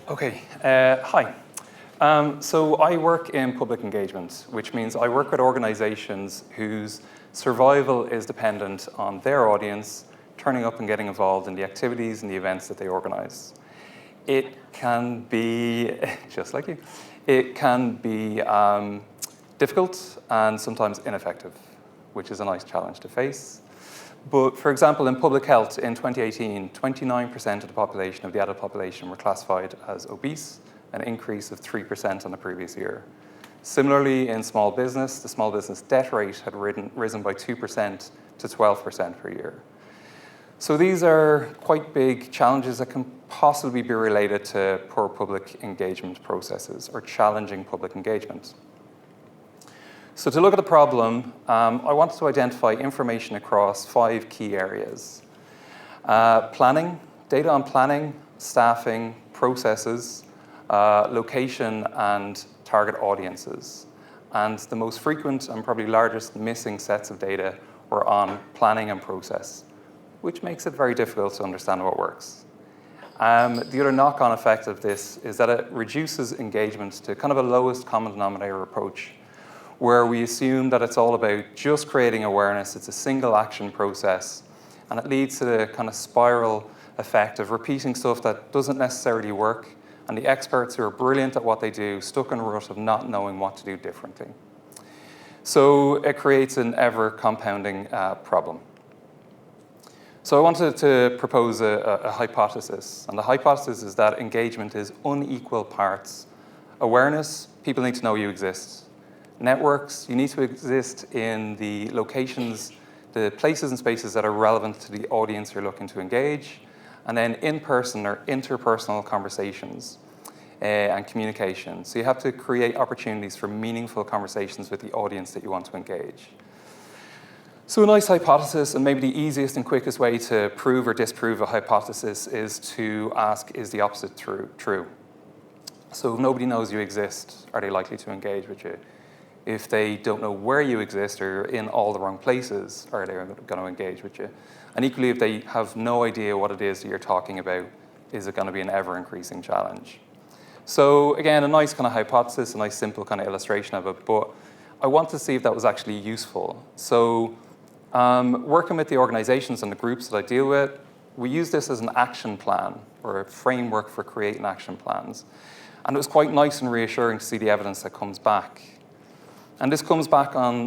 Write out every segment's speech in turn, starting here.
Okay, hi. So I work in public engagement, which means I work with organizations whose survival is dependent on their audience turning up and getting involved in the activities and the events that they organize. It can be, just like you, it can be difficult and sometimes ineffective, which is a nice challenge to face. But for example, in public health in 2018, 29% of the population, of the adult population, were classified as obese, an increase of 3% on the previous year. Similarly, in small business, the small business debt rate had risen by 2% to 12% per year. So these are quite big challenges that can possibly be related to poor public engagement processes or challenging public engagement. So to look at the problem, I wanted to identify information across 5 key areas. Planning, data on planning, staffing, processes, location, and target audiences. And the most frequent and probably largest missing sets of data were on planning and process, which makes it very difficult to understand what works. The other knock-on effect of this is that it reduces engagement to kind of a lowest common denominator approach, where we assume that it's all about just creating awareness, it's a single action process, and it leads to the kind of spiral effect of repeating stuff that doesn't necessarily work, and the experts who are brilliant at what they do stuck in a rut of not knowing what to do differently. So it creates an ever-compounding problem. So I wanted to propose a hypothesis, and the hypothesis is that engagement is unequal parts awareness, people need to know you exist. Networks, you need to exist in the locations, the places and spaces that are relevant to the audience you're looking to engage, and then in-person or interpersonal conversations and communication. So you have to create opportunities for meaningful conversations with the audience that you want to engage. So a nice hypothesis, and maybe the easiest and quickest way to prove or disprove a hypothesis is to ask, is the opposite true? So if nobody knows you exist, are they likely to engage with you? If they don't know where you exist or you're in all the wrong places, are they going to engage with you? And equally, if they have no idea what it is that you're talking about, is it going to be an ever-increasing challenge? So again, a nice kind of hypothesis, a nice simple kind of illustration of it, but I want to see if that was actually useful. So working with the organizations and the groups that I deal with, we use this as an action plan or a framework for creating action plans. And it was quite nice and reassuring to see the evidence that comes back. And this comes back on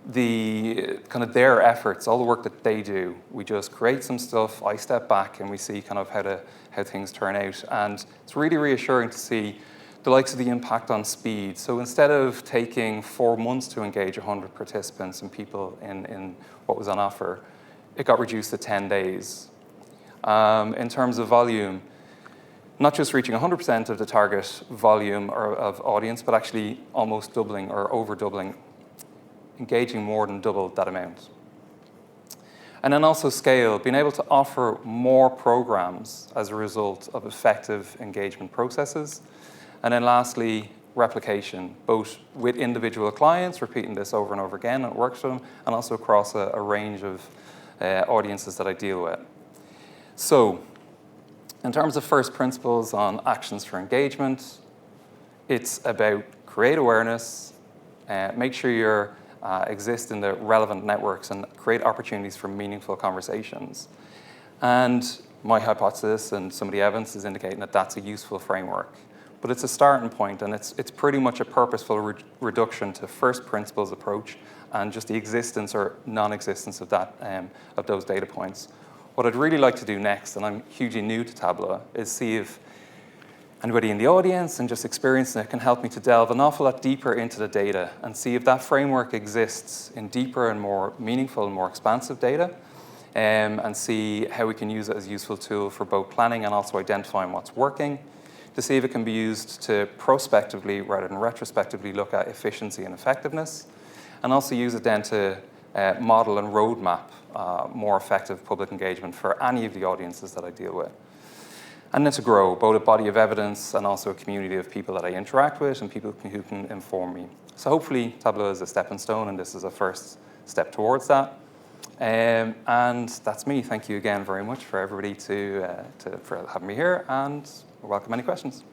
the kind of their efforts, all the work that they do. We just create some stuff, I step back, and we see kind of how things turn out. And it's really reassuring to see the likes of the impact on speed. So instead of taking 4 months to engage 100 participants and people in what was on offer, it got reduced to 10 days. In terms of volume, not just reaching 100% of the target volume or of audience, but actually almost doubling or over doubling, engaging more than double that amount. And then also scale, being able to offer more programs as a result of effective engagement processes. And then lastly, replication, both with individual clients, repeating this over and over again, and it works for them, and also across a range of audiences that I deal with. So, in terms of first principles on actions for engagement, it's about create awareness, make sure you exist in the relevant networks and create opportunities for meaningful conversations. And my hypothesis and some of the evidence is indicating that that's a useful framework. But it's a starting point, and it's pretty much a purposeful reduction to first principles approach and just the existence or non-existence of that of those data points. What I'd really like to do next, and I'm hugely new to Tableau, is see if anybody in the audience and just experiencing it can help me to delve an awful lot deeper into the data and see if that framework exists in deeper and more meaningful and more expansive data, and see how we can use it as a useful tool for both planning and also identifying what's working, to see if it can be used to prospectively rather than retrospectively look at efficiency and effectiveness, and also use it then to model and roadmap more effective public engagement for any of the audiences that I deal with. and then to grow both a body of evidence and also a community of people that I interact with and people who can inform me. So hopefully Tableau is a stepping stone, and this is a first step towards that. And that's me. Thank you again very much for everybody for having me here, and welcome any questions.